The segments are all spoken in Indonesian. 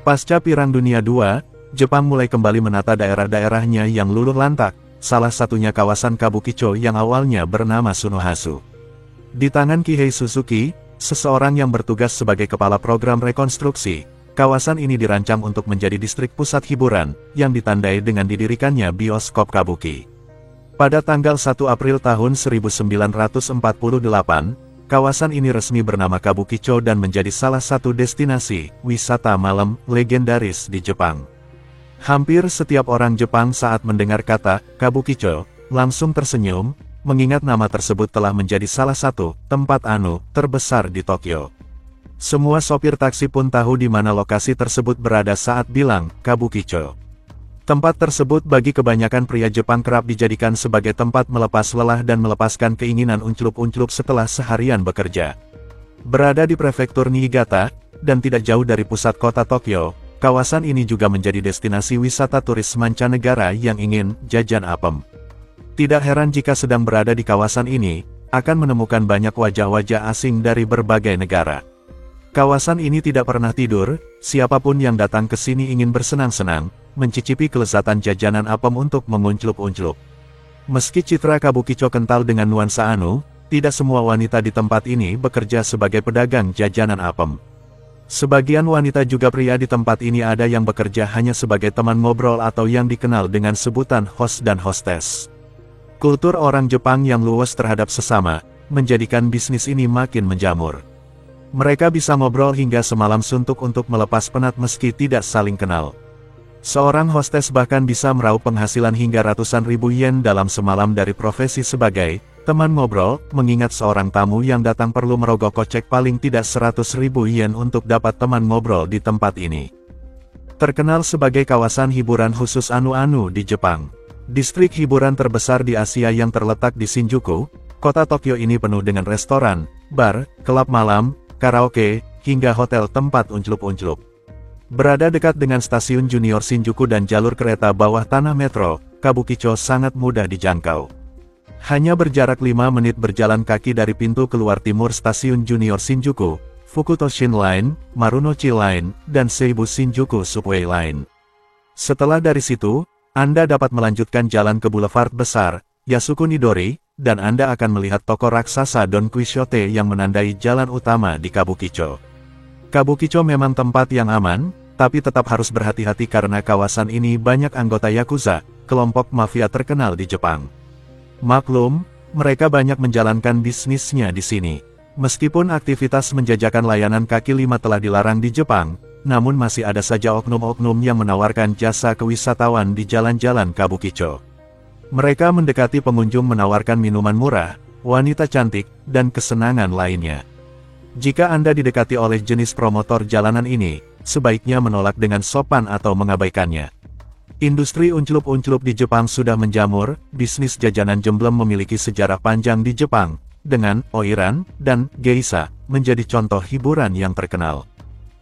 Pasca Perang Dunia II, Jepang mulai kembali menata daerah-daerahnya yang luluh lantak, salah satunya kawasan Kabukicho yang awalnya bernama Tsunohasu. Di tangan Kihei Suzuki, seseorang yang bertugas sebagai kepala program rekonstruksi, kawasan ini dirancang untuk menjadi distrik pusat hiburan, yang ditandai dengan didirikannya bioskop Kabuki. Pada tanggal 1 April tahun 1948, kawasan ini resmi bernama Kabukicho dan menjadi salah satu destinasi wisata malam legendaris di Jepang. Hampir setiap orang Jepang saat mendengar kata Kabukicho, langsung tersenyum, mengingat nama tersebut telah menjadi salah satu tempat terbesar di Tokyo. Semua sopir taksi pun tahu di mana lokasi tersebut berada saat bilang Kabukicho. Tempat tersebut bagi kebanyakan pria Jepang kerap dijadikan sebagai tempat melepas lelah dan melepaskan keinginan unclup-unclup setelah seharian bekerja. Berada di prefektur Niigata, dan tidak jauh dari pusat kota Tokyo, kawasan ini juga menjadi destinasi wisata turis mancanegara yang ingin jajan apem. Tidak heran jika sedang berada di kawasan ini, akan menemukan banyak wajah-wajah asing dari berbagai negara. Kawasan ini tidak pernah tidur, siapapun yang datang ke sini ingin bersenang-senang, mencicipi kelezatan jajanan apem untuk mengunclup-unclup. Meski citra Kabukicho kental dengan nuansa tidak semua wanita di tempat ini bekerja sebagai pedagang jajanan apem. Sebagian wanita juga pria di tempat ini ada yang bekerja hanya sebagai teman ngobrol atau yang dikenal dengan sebutan host dan hostess. Kultur orang Jepang yang luwes terhadap sesama, menjadikan bisnis ini makin menjamur. Mereka bisa ngobrol hingga semalam suntuk untuk melepas penat meski tidak saling kenal. Seorang hostess bahkan bisa meraup penghasilan hingga ratusan ribu yen dalam semalam dari profesi sebagai teman ngobrol, mengingat seorang tamu yang datang perlu merogoh kocek paling tidak 100.000 yen untuk dapat teman ngobrol di tempat ini. Terkenal sebagai kawasan hiburan khusus di Jepang. Distrik hiburan terbesar di Asia yang terletak di Shinjuku, kota Tokyo ini penuh dengan restoran, bar, klub malam, karaoke, hingga hotel tempat unclup-unclup. Berada dekat dengan stasiun Junior Shinjuku dan jalur kereta bawah tanah metro, Kabukicho sangat mudah dijangkau. Hanya berjarak 5 menit berjalan kaki dari pintu keluar timur stasiun Junior Shinjuku, Fukutoshin Line, Marunouchi Line, dan Seibu Shinjuku Subway Line. Setelah dari situ, Anda dapat melanjutkan jalan ke Boulevard Besar, Yasuku Midori, dan Anda akan melihat toko raksasa Don Quixote yang menandai jalan utama di Kabukicho. Kabukicho memang tempat yang aman, tapi tetap harus berhati-hati karena kawasan ini banyak anggota Yakuza, kelompok mafia terkenal di Jepang. Maklum, mereka banyak menjalankan bisnisnya di sini. Meskipun aktivitas menjajakan layanan kaki lima telah dilarang di Jepang, namun masih ada saja oknum-oknum yang menawarkan jasa kewisatawan di jalan-jalan Kabukicho. Mereka mendekati pengunjung menawarkan minuman murah, wanita cantik, dan kesenangan lainnya. Jika Anda didekati oleh jenis promotor jalanan ini, sebaiknya menolak dengan sopan atau mengabaikannya. Industri unclup-unclup di Jepang sudah menjamur, bisnis jajanan jemblem memiliki sejarah panjang di Jepang, dengan oiran dan geisha menjadi contoh hiburan yang terkenal.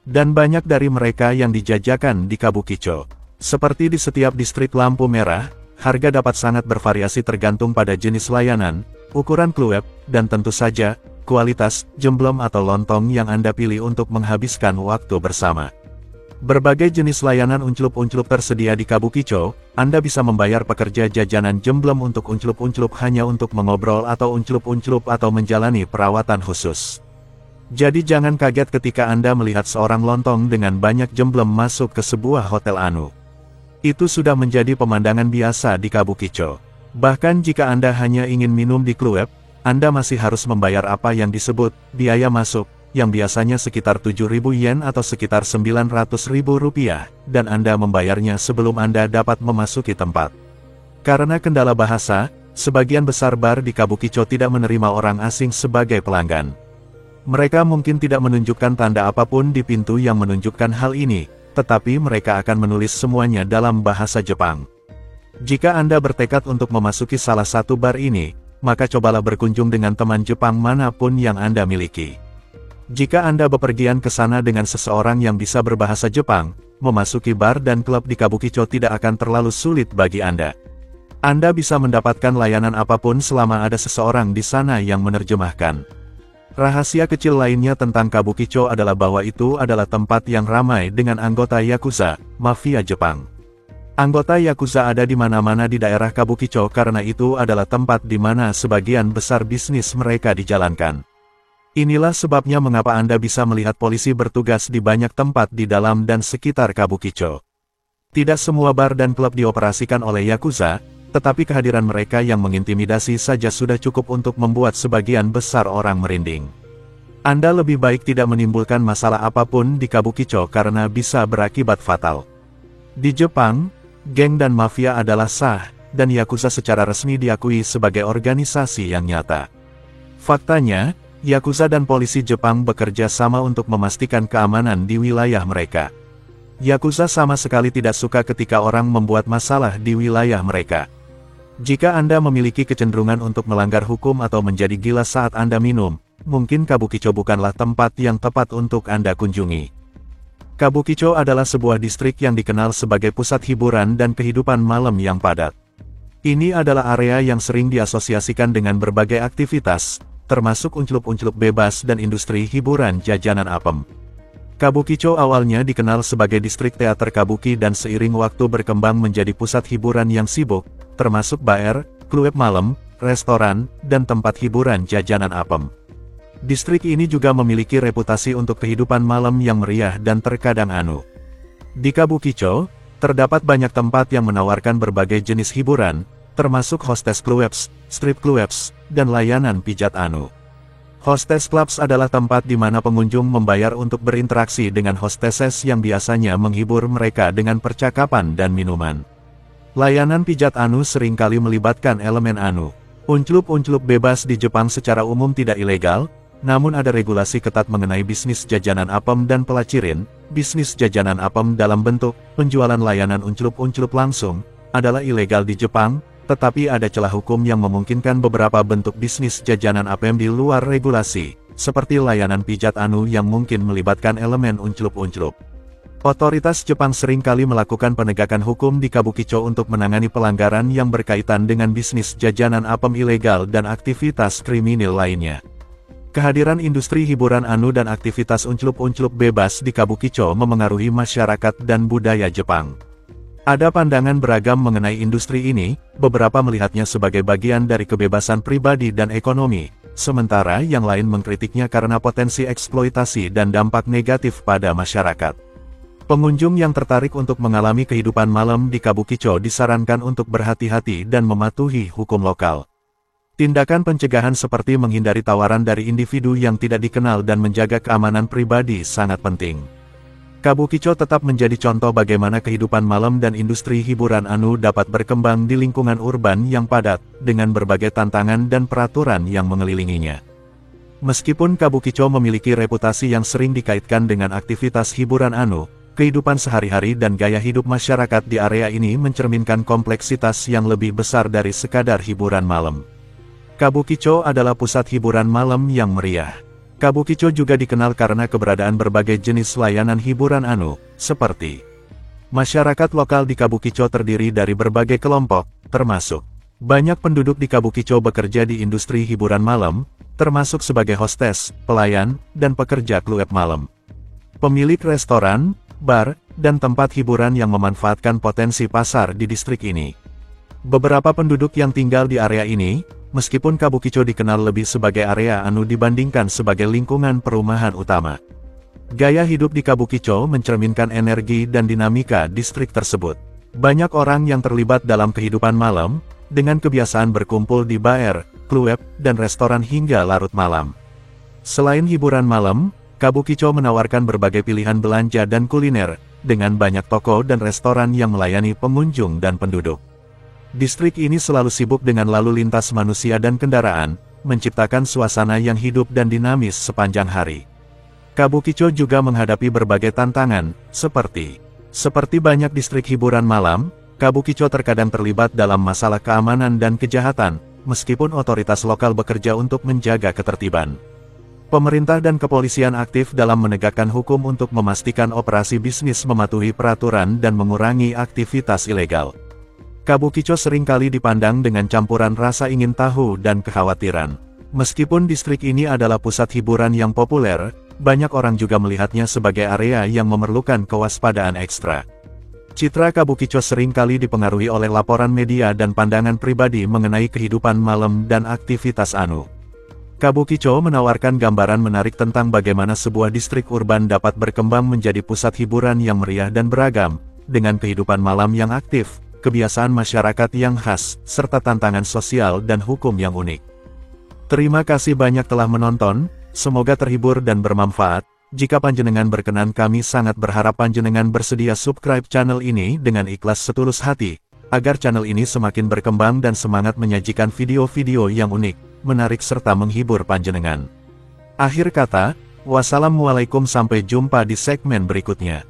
Dan banyak dari mereka yang dijajakan di Kabukicho. Seperti di setiap distrik lampu merah, harga dapat sangat bervariasi tergantung pada jenis layanan, ukuran kluwek, dan tentu saja, kualitas jemblem atau lontong yang Anda pilih untuk menghabiskan waktu bersama. Berbagai jenis layanan unclup-unclup tersedia di Kabukicho, Anda bisa membayar pekerja jajanan jemblem untuk unclup-unclup hanya untuk mengobrol atau unclup-unclup atau menjalani perawatan khusus. Jadi jangan kaget ketika Anda melihat seorang lontong dengan banyak jemblem masuk ke sebuah hotel Itu sudah menjadi pemandangan biasa di Kabukicho. Bahkan jika Anda hanya ingin minum di kluwek, Anda masih harus membayar apa yang disebut biaya masuk, yang biasanya sekitar 7.000 yen atau sekitar 900.000 rupiah, dan Anda membayarnya sebelum Anda dapat memasuki tempat. Karena kendala bahasa, sebagian besar bar di Kabukicho tidak menerima orang asing sebagai pelanggan. Mereka mungkin tidak menunjukkan tanda apapun di pintu yang menunjukkan hal ini, tetapi mereka akan menulis semuanya dalam bahasa Jepang. Jika Anda bertekad untuk memasuki salah satu bar ini, maka cobalah berkunjung dengan teman Jepang manapun yang Anda miliki. Jika Anda bepergian ke sana dengan seseorang yang bisa berbahasa Jepang, memasuki bar dan klub di Kabukicho tidak akan terlalu sulit bagi Anda. Anda bisa mendapatkan layanan apapun selama ada seseorang di sana yang menerjemahkan. Rahasia kecil lainnya tentang Kabukicho adalah bahwa itu adalah tempat yang ramai dengan anggota Yakuza, mafia Jepang. Anggota Yakuza ada di mana-mana di daerah Kabukicho karena itu adalah tempat di mana sebagian besar bisnis mereka dijalankan. Inilah sebabnya mengapa Anda bisa melihat polisi bertugas di banyak tempat di dalam dan sekitar Kabukicho. Tidak semua bar dan klub dioperasikan oleh Yakuza, tetapi kehadiran mereka yang mengintimidasi saja sudah cukup untuk membuat sebagian besar orang merinding. Anda lebih baik tidak menimbulkan masalah apapun di Kabukicho karena bisa berakibat fatal. Di Jepang, geng dan mafia adalah sah, dan Yakuza secara resmi diakui sebagai organisasi yang nyata. Faktanya, Yakuza dan polisi Jepang bekerja sama untuk memastikan keamanan di wilayah mereka. Yakuza sama sekali tidak suka ketika orang membuat masalah di wilayah mereka. Jika Anda memiliki kecenderungan untuk melanggar hukum atau menjadi gila saat Anda minum, mungkin Kabukicho bukanlah tempat yang tepat untuk Anda kunjungi. Kabukicho adalah sebuah distrik yang dikenal sebagai pusat hiburan dan kehidupan malam yang padat. Ini adalah area yang sering diasosiasikan dengan berbagai aktivitas, termasuk unclup-unclup bebas dan industri hiburan jajanan apem. Kabukicho awalnya dikenal sebagai distrik teater kabuki dan seiring waktu berkembang menjadi pusat hiburan yang sibuk, termasuk bar, klub malam, restoran, dan tempat hiburan jajanan apem. Distrik ini juga memiliki reputasi untuk kehidupan malam yang meriah dan terkadang anu. Di Kabukicho, terdapat banyak tempat yang menawarkan berbagai jenis hiburan, termasuk hostess clubs, strip clubs, dan layanan pijat anu. Hostess clubs adalah tempat di mana pengunjung membayar untuk berinteraksi dengan hostesses yang biasanya menghibur mereka dengan percakapan dan minuman. Layanan pijat anu seringkali melibatkan elemen anu. Unclup-unclup bebas di Jepang secara umum tidak ilegal, namun ada regulasi ketat mengenai bisnis jajanan apem dan pelacirin. Bisnis jajanan apem dalam bentuk penjualan layanan unclup-unclup langsung adalah ilegal di Jepang, tetapi ada celah hukum yang memungkinkan beberapa bentuk bisnis jajanan apem di luar regulasi, seperti layanan pijat anu yang mungkin melibatkan elemen unclup-unclup. Otoritas Jepang seringkali melakukan penegakan hukum di Kabukicho untuk menangani pelanggaran yang berkaitan dengan bisnis jajanan apem ilegal dan aktivitas kriminal lainnya. Kehadiran industri hiburan anu dan aktivitas unclup-unclup bebas di Kabukicho memengaruhi masyarakat dan budaya Jepang. Ada pandangan beragam mengenai industri ini, beberapa melihatnya sebagai bagian dari kebebasan pribadi dan ekonomi, sementara yang lain mengkritiknya karena potensi eksploitasi dan dampak negatif pada masyarakat. Pengunjung yang tertarik untuk mengalami kehidupan malam di Kabukicho disarankan untuk berhati-hati dan mematuhi hukum lokal. Tindakan pencegahan seperti menghindari tawaran dari individu yang tidak dikenal dan menjaga keamanan pribadi sangat penting. Kabukicho tetap menjadi contoh bagaimana kehidupan malam dan industri hiburan anu dapat berkembang di lingkungan urban yang padat, dengan berbagai tantangan dan peraturan yang mengelilinginya. Meskipun Kabukicho memiliki reputasi yang sering dikaitkan dengan aktivitas hiburan anu, kehidupan sehari-hari dan gaya hidup masyarakat di area ini mencerminkan kompleksitas yang lebih besar dari sekadar hiburan malam. Kabukicho adalah pusat hiburan malam yang meriah. Kabukicho juga dikenal karena keberadaan berbagai jenis layanan hiburan anu, seperti masyarakat lokal di Kabukicho terdiri dari berbagai kelompok, termasuk banyak penduduk di Kabukicho bekerja di industri hiburan malam, termasuk sebagai hostess, pelayan, dan pekerja klub malam. Pemilik restoran, bar, dan tempat hiburan yang memanfaatkan potensi pasar di distrik ini. Beberapa penduduk yang tinggal di area ini, meskipun Kabukicho dikenal lebih sebagai area anu dibandingkan sebagai lingkungan perumahan utama. Gaya hidup di Kabukicho mencerminkan energi dan dinamika distrik tersebut. Banyak orang yang terlibat dalam kehidupan malam, dengan kebiasaan berkumpul di bar, klub, dan restoran hingga larut malam. Selain hiburan malam, Kabukicho menawarkan berbagai pilihan belanja dan kuliner, dengan banyak toko dan restoran yang melayani pengunjung dan penduduk. Distrik ini selalu sibuk dengan lalu lintas manusia dan kendaraan, menciptakan suasana yang hidup dan dinamis sepanjang hari. Kabukicho juga menghadapi berbagai tantangan, seperti banyak distrik hiburan malam, Kabukicho terkadang terlibat dalam masalah keamanan dan kejahatan, meskipun otoritas lokal bekerja untuk menjaga ketertiban. Pemerintah dan kepolisian aktif dalam menegakkan hukum untuk memastikan operasi bisnis mematuhi peraturan dan mengurangi aktivitas ilegal. Kabukicho seringkali dipandang dengan campuran rasa ingin tahu dan kekhawatiran. Meskipun distrik ini adalah pusat hiburan yang populer, banyak orang juga melihatnya sebagai area yang memerlukan kewaspadaan ekstra. Citra Kabukicho seringkali dipengaruhi oleh laporan media dan pandangan pribadi mengenai kehidupan malam dan aktivitas Anu. Kabukicho menawarkan gambaran menarik tentang bagaimana sebuah distrik urban dapat berkembang menjadi pusat hiburan yang meriah dan beragam, dengan kehidupan malam yang aktif, kebiasaan masyarakat yang khas, serta tantangan sosial dan hukum yang unik. Terima kasih banyak telah menonton, semoga terhibur dan bermanfaat. Jika panjenengan berkenan, kami sangat berharap panjenengan bersedia subscribe channel ini dengan ikhlas setulus hati, agar channel ini semakin berkembang dan semangat menyajikan video-video yang unik, menarik serta menghibur panjenengan. Akhir kata, wassalamualaikum, sampai jumpa di segmen berikutnya.